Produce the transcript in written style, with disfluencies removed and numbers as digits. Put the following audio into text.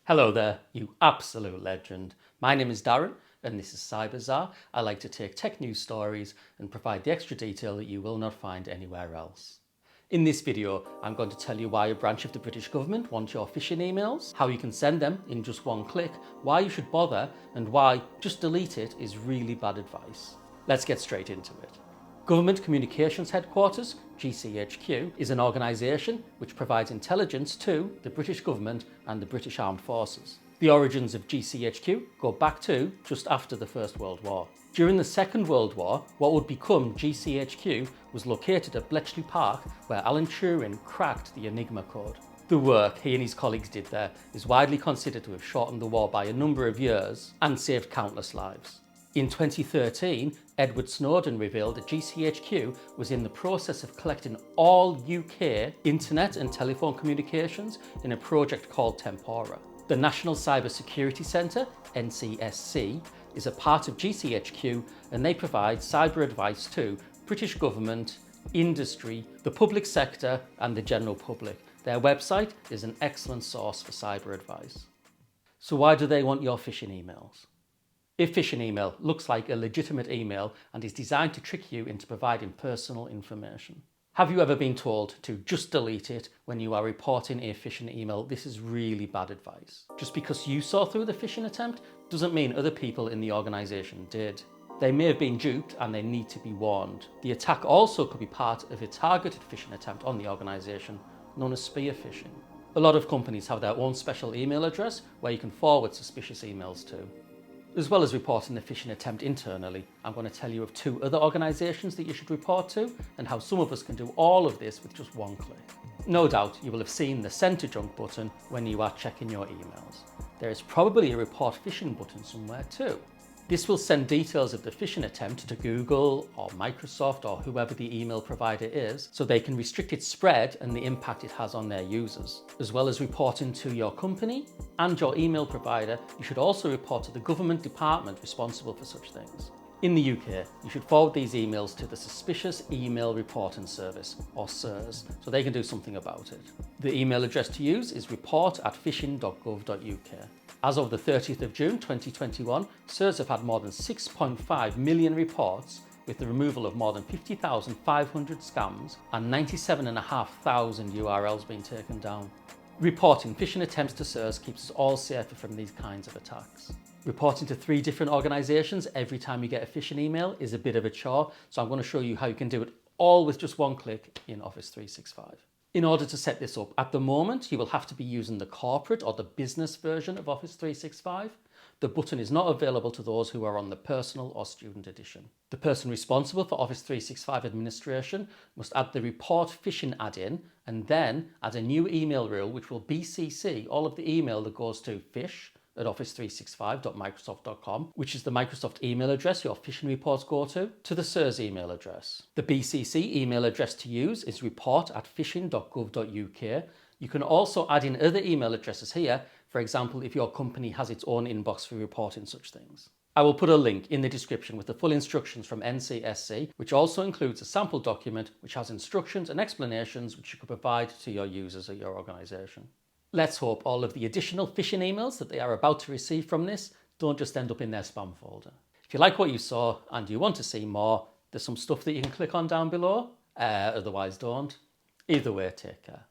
Hello there, you absolute legend. My name is Darren and this is Cyberzar. I like to take tech news stories and provide the extra detail that you will not find anywhere else. In this video, I'm going to tell you why a branch of the British government wants your phishing emails, how you can send them in just one click, why you should bother, and why just delete it is really bad advice. Let's get straight into it. Government Communications Headquarters, GCHQ, is an organisation which provides intelligence to the British government and the British Armed Forces. The origins of GCHQ go back to just after the First World War. During the Second World War, what would become GCHQ was located at Bletchley Park, where Alan Turing cracked the Enigma code. The work he and his colleagues did there is widely considered to have shortened the war by a number of years and saved countless lives. In 2013, Edward Snowden revealed that GCHQ was in the process of collecting all UK internet and telephone communications in a project called Tempora. The National Cyber Security Centre, NCSC, is a part of GCHQ and they provide cyber advice to British government, industry, the public sector and the general public. Their website is an excellent source for cyber advice. So why do they want your phishing emails? A phishing email looks like a legitimate email and is designed to trick you into providing personal information. Have you ever been told to just delete it when you are reporting a phishing email? This is really bad advice. Just because you saw through the phishing attempt doesn't mean other people in the organisation did. They may have been duped and they need to be warned. The attack also could be part of a targeted phishing attempt on the organisation known as spear phishing. A lot of companies have their own special email address where you can forward suspicious emails to. As well as reporting the phishing attempt internally, I'm going to tell you of 2 other organisations that you should report to and how some of us can do all of this with just one click. No doubt you will have seen the send to junk button when you are checking your emails. There is probably a report phishing button somewhere too. This will send details of the phishing attempt to Google or Microsoft or whoever the email provider is so they can restrict its spread and the impact it has on their users. As well as reporting to your company and your email provider, you should also report to the government department responsible for such things. In the UK, you should forward these emails to the Suspicious Email Reporting Service, or SERS, so they can do something about it. The email address to use is report@phishing.gov.uk. As of the 30th of June 2021, SERS have had more than 6.5 million reports with the removal of more than 50,500 scams and 97,500 URLs being taken down. Reporting phishing attempts to SERS keeps us all safer from these kinds of attacks. Reporting to 3 different organisations every time you get a phishing email is a bit of a chore, so I'm going to show you how you can do it all with just one click in Office 365. In order to set this up, at the moment, you will have to be using the corporate or the business version of Office 365. The button is not available to those who are on the personal or student edition. The person responsible for Office 365 administration must add the report phishing add-in and then add a new email rule which will BCC all of the email that goes to fish@office365.microsoft.com, which is the Microsoft email address your phishing reports go to the SERS email address. The BCC email address to use is report@phishing.gov.uk. You can also add in other email addresses here, for example, if your company has its own inbox for reporting such things. I will put a link in the description with the full instructions from NCSC, which also includes a sample document which has instructions and explanations which you could provide to your users at your organisation. Let's hope all of the additional phishing emails that they are about to receive from this don't just end up in their spam folder. If you like what you saw and you want to see more, there's some stuff that you can click on down below. Otherwise don't. Either way, take care.